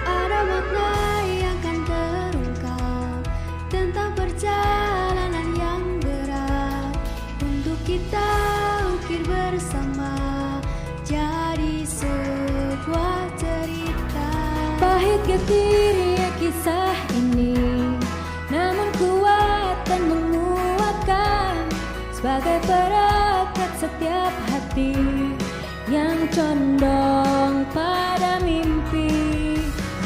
Ada makna yang kan terungkap tentang perjalanan yang berat untuk kita ukir bersama jadi sebuah cerita. Pahit getirnya kisah ini, namun kuat dan menguatkan sebagai perekat setiap hati yang condong pada mimpi.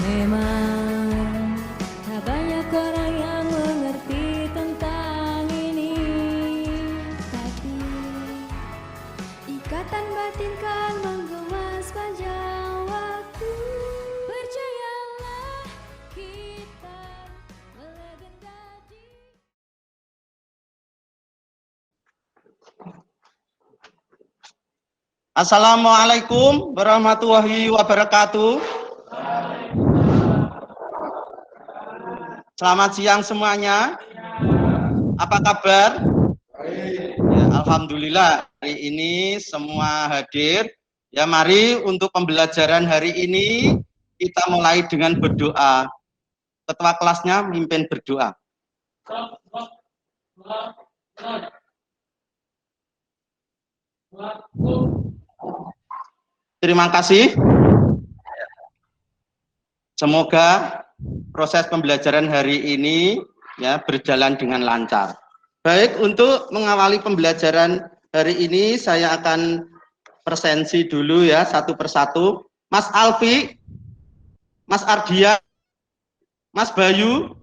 Memang tak banyak orang yang mengerti tentang ini, tapi ikatan batin kan menggema sepanjang waktu. Percayalah kita melegenda di... Assalamualaikum warahmatullahi wabarakatuh. Selamat siang semuanya. Apa kabar? Ya, alhamdulillah hari ini semua hadir. Ya, mari untuk pembelajaran hari ini kita mulai dengan berdoa. Ketua kelasnya mimpin berdoa. Terima kasih. Semoga proses pembelajaran hari ini ya berjalan dengan lancar. Baik, untuk mengawali pembelajaran hari ini saya akan presensi dulu ya satu persatu. Mas Alfi, Mas Ardia, Mas Bayu,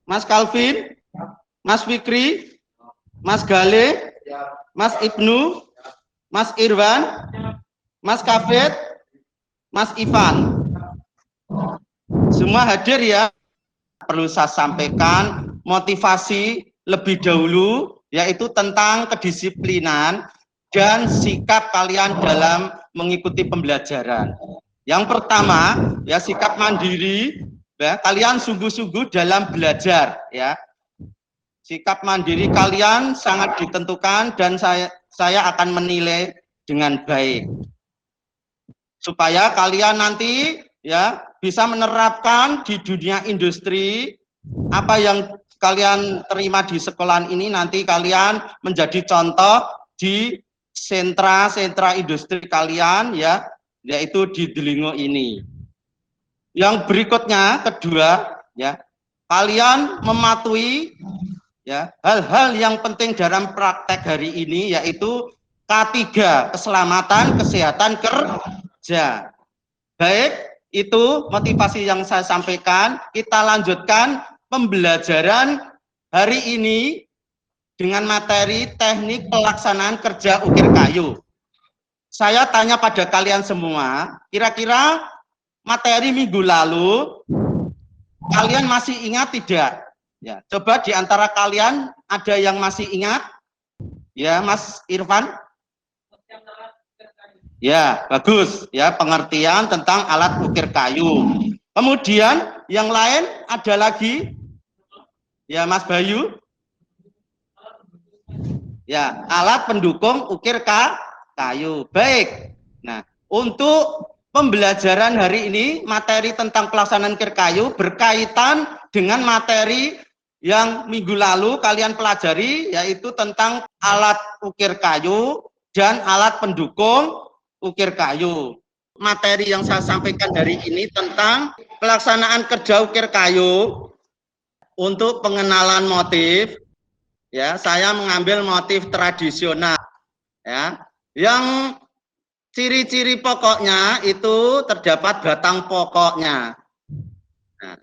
Mas Calvin, Mas Fikri, Mas Gale, Mas Ibnu, Mas Irwan, Mas Kafet, Mas Ivan. Semua hadir ya. Perlu saya sampaikan motivasi lebih dahulu yaitu tentang kedisiplinan dan sikap kalian dalam mengikuti pembelajaran. Yang pertama ya sikap mandiri ya, kalian sungguh-sungguh dalam belajar ya. Sikap mandiri kalian sangat ditentukan dan saya akan menilai dengan baik. Supaya kalian nanti ya bisa menerapkan di dunia industri apa yang kalian terima di sekolah ini, nanti kalian menjadi contoh di sentra-sentra industri kalian ya, yaitu di Delingo ini. Yang berikutnya kedua ya, kalian mematuhi ya hal-hal yang penting dalam praktek hari ini, yaitu K3, keselamatan kesehatan kerja. Baik, itu motivasi yang saya sampaikan. Kita lanjutkan pembelajaran hari ini dengan materi teknik pelaksanaan kerja ukir kayu. Saya tanya pada kalian semua, kira-kira materi minggu lalu kalian masih ingat tidak? Ya, coba di antara kalian ada yang masih ingat? Ya, Mas Irfan? Ya, bagus. Ya, pengertian tentang alat ukir kayu. Kemudian yang lain ada lagi? Ya, Mas Bayu? Ya, alat pendukung ukir kayu. Baik. Nah, untuk pembelajaran hari ini materi tentang pelaksanaan ukir kayu berkaitan dengan materi yang minggu lalu kalian pelajari, yaitu tentang alat ukir kayu dan alat pendukung ukir kayu. Materi yang saya sampaikan hari ini tentang pelaksanaan kerja ukir kayu. Untuk pengenalan motif ya, saya mengambil motif tradisional ya, yang ciri-ciri pokoknya itu terdapat batang pokoknya. Nah,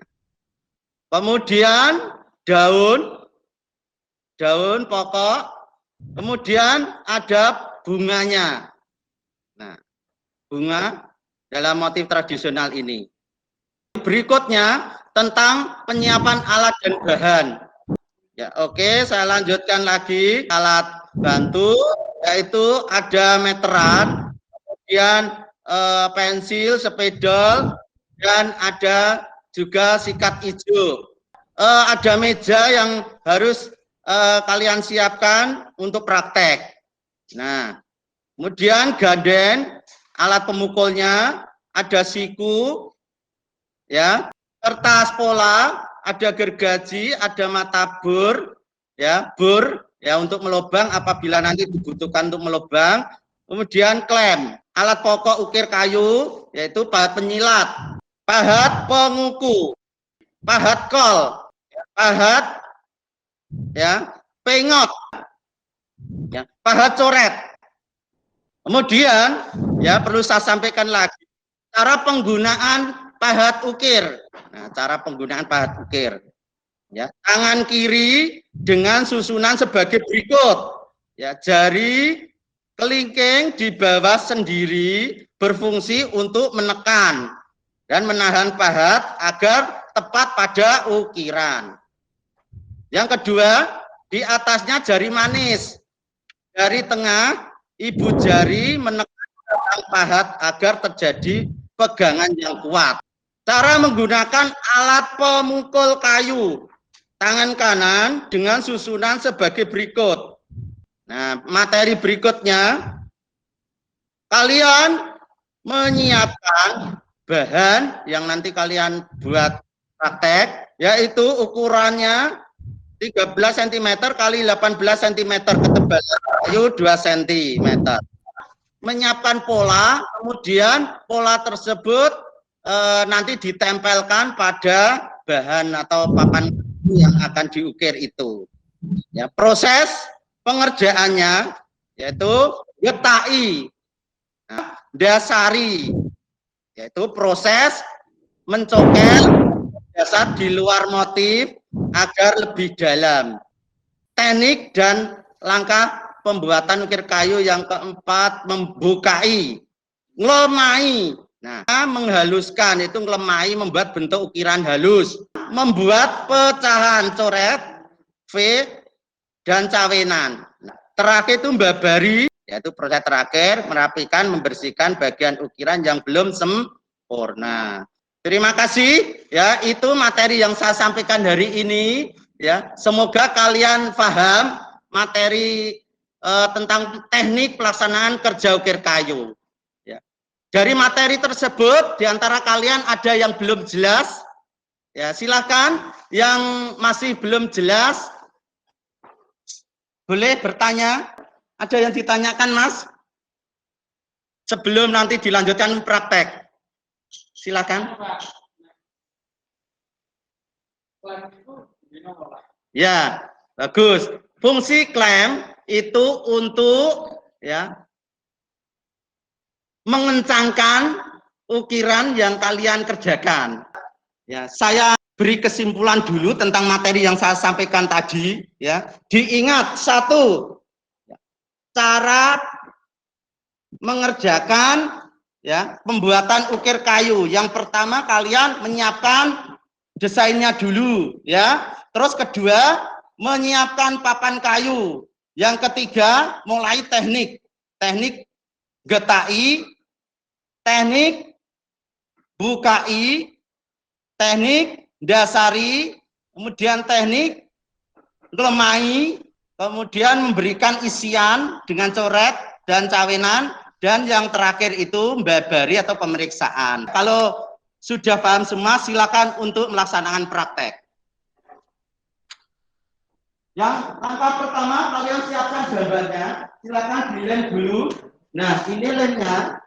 kemudian daun pokok, kemudian ada bunganya. Nah, bunga dalam motif tradisional ini. Berikutnya tentang penyiapan alat dan bahan. Ya, oke, saya lanjutkan lagi. Alat bantu yaitu ada meteran, kemudian pensil, spidol, dan ada juga sikat hijau. Ada meja yang harus kalian siapkan untuk praktek. Nah, kemudian ganden, alat pemukulnya, ada siku, ya, kertas pola, ada gergaji, ada mata bor, ya, bor, ya, untuk melobang apabila nanti dibutuhkan untuk melobang. Kemudian klem, alat pokok ukir kayu, yaitu pahat penyilat, pahat penguku, pahat kol, pahat, ya, pengot, ya, pahat coret. Kemudian, ya, perlu saya sampaikan lagi, cara penggunaan pahat ukir. Nah, cara penggunaan pahat ukir. Ya, tangan kiri dengan susunan sebagai berikut. Ya, jari kelingking di bawah sendiri berfungsi untuk menekan dan menahan pahat agar tepat pada ukiran. Yang kedua, di atasnya jari manis. Jari tengah, ibu jari menekan pahat agar terjadi pegangan yang kuat. Cara menggunakan alat pemukul kayu. Tangan kanan dengan susunan sebagai berikut. Nah, materi berikutnya, kalian menyiapkan bahan yang nanti kalian buat praktek, yaitu ukurannya 13 cm kali 18 cm, ketebalan kayu 2 cm. Menyiapkan pola, kemudian pola tersebut nanti ditempelkan pada bahan atau papan yang akan diukir itu. Ya, proses pengerjaannya yaitu getai, nah, dasari, yaitu proses mencokel dasar di luar motif agar lebih dalam. Teknik dan langkah pembuatan ukir kayu yang keempat, membukai, ngelemai. Nah, menghaluskan itu ngelemai, membuat bentuk ukiran halus, membuat pecahan coret, V, dan cawenan. Nah, terakhir itu mbabari, yaitu proses terakhir, merapikan, membersihkan bagian ukiran yang belum sempurna. Terima kasih, ya, itu materi yang saya sampaikan hari ini, ya. Semoga kalian paham materi tentang teknik pelaksanaan kerja ukir kayu. Ya. Dari materi tersebut, diantara kalian ada yang belum jelas, ya, silakan. Yang masih belum jelas, boleh bertanya. Ada yang ditanyakan, Mas? Sebelum nanti dilanjutkan praktek. Silakan. Ya, bagus. Fungsi klem itu untuk, ya, mengencangkan ukiran yang kalian kerjakan. Ya, saya beri kesimpulan dulu tentang materi yang saya sampaikan tadi, ya. Diingat, satu, cara mengerjakan, ya, pembuatan ukir kayu. Yang pertama, kalian menyiapkan desainnya dulu, ya. Terus kedua, menyiapkan papan kayu. Yang ketiga, mulai teknik getai, teknik bukai, teknik dasari, kemudian teknik lemai, kemudian memberikan isian dengan coret dan cawenan, dan yang terakhir itu mbabari atau pemeriksaan. Kalau sudah paham semua, silakan untuk melaksanakan praktek. Yang langkah pertama, kalian siapkan gambarnya, silakan dilem dulu. Nah, ini lemnya.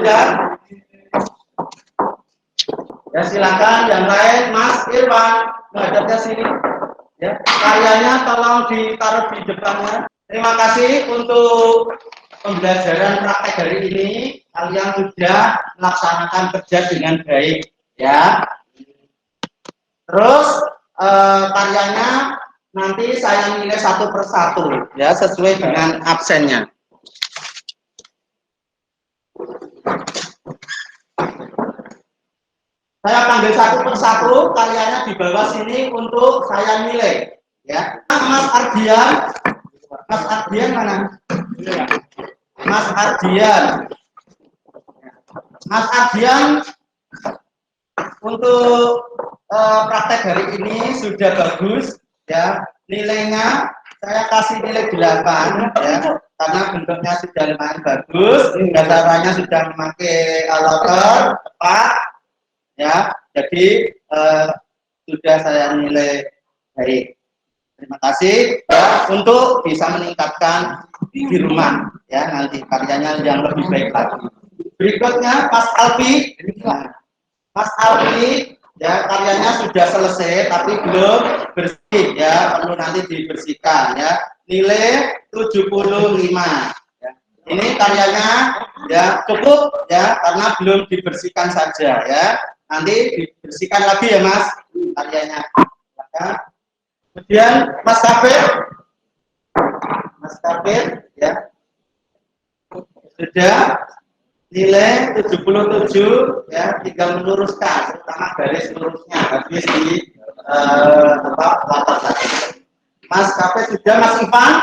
sudah? Ya silakan yang lain, Mas Irwan menghadapnya sini. Ya, karyanya tolong ditaruh di depannya. Terima kasih untuk pembelajaran praktek hari ini. Kalian sudah melaksanakan kerja dengan baik, ya. Terus karyanya nanti saya nilai satu persatu, ya, sesuai dengan absennya. Saya panggil satu persatu, karyanya di bawah sini untuk saya nilai, ya. Mas Ardian mana? Mas Ardian untuk praktek hari ini sudah bagus, ya. Nilainya saya kasih nilai 8, ya, karena bentuknya sudah lumayan bagus, gambarannya sudah memakai loker tepat, ya. Jadi sudah saya nilai baik. Terima kasih, ya, untuk bisa meningkatkan di rumah, ya, nanti karyanya yang lebih baik lagi. Berikutnya Mas Alfi. Mas Alfi, ya, karyanya sudah selesai tapi belum bersih, ya, perlu nanti dibersihkan, ya. Nilai 75. Ya. Ini karyanya, ya, cukup, ya, karena belum dibersihkan saja, ya. Nanti dibersihkan lagi, ya, Mas, karyanya. Ya. Kemudian Mas Kafir, ya, sudah nilai 77, ya, tinggal meluruskan, terutama garis lurusnya habis di latar tadi. Mas Kafir sudah, Mas Ivan.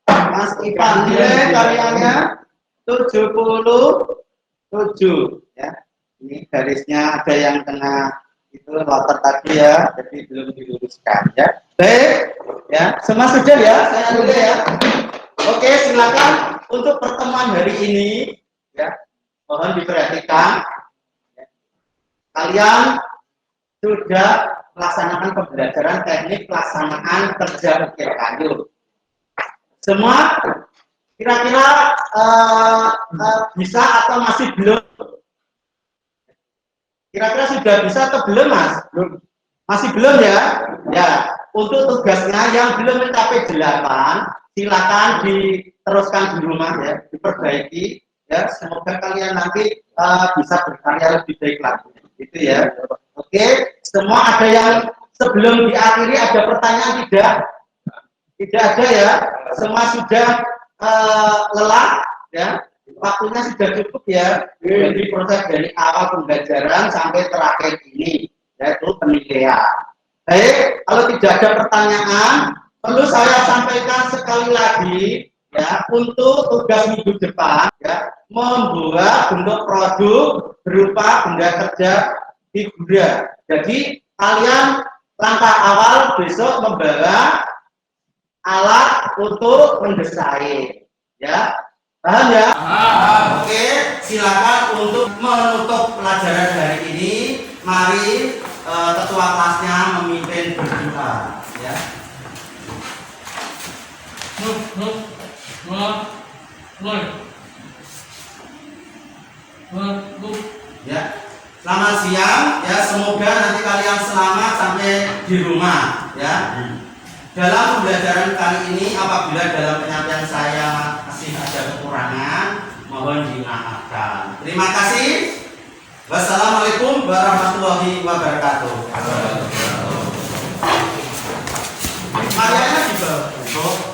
Mas Ivan nilai karyanya 77, ya. Ini garisnya ada yang kena itu water tadi, ya, jadi belum diluruskan, ya. Baik, ya, semua sudah, ya, saya nilai, ya. Oke, silakan untuk pertemuan hari ini, ya, mohon diperhatikan, ya. Kalian sudah melaksanakan pembelajaran teknik pelaksanaan kerja ukir kayu. Semua kira-kira bisa atau masih belum? Kira-kira sudah bisa atau belum, Mas? Belum. Masih belum, ya? Ya, untuk tugasnya yang belum mencapai 8, silakan diteruskan di rumah, ya, diperbaiki, ya. Semoga kalian nanti bisa berkarya lebih baik lagi, gitu, ya. Oke, semua ada yang sebelum diakhiri ada pertanyaan tidak? Tidak ada, ya. Semua sudah lelah, ya. Waktunya sudah cukup, ya, jadi proses dari awal pembelajaran sampai terakhir ini, yaitu penilaian. Baik, kalau tidak ada pertanyaan, perlu saya sampaikan sekali lagi, ya, untuk tugas minggu depan, ya, membuat bentuk produk berupa benda kerja figura. Jadi kalian langkah awal besok membawa alat untuk mendesain, ya. Paham, ya? Oke, silakan untuk menutup pelajaran hari ini. Mari ketua kelasnya memimpin berdoa, ya. Ya, selamat siang, ya. Semoga nanti kalian selamat sampai di rumah, ya. Dalam pembelajaran kali ini, apabila dalam penyampaian saya masih ada kekurangan, mohon dimaafkan. Terima kasih. Wassalamualaikum warahmatullahi wabarakatuh. Karyanya di bawah.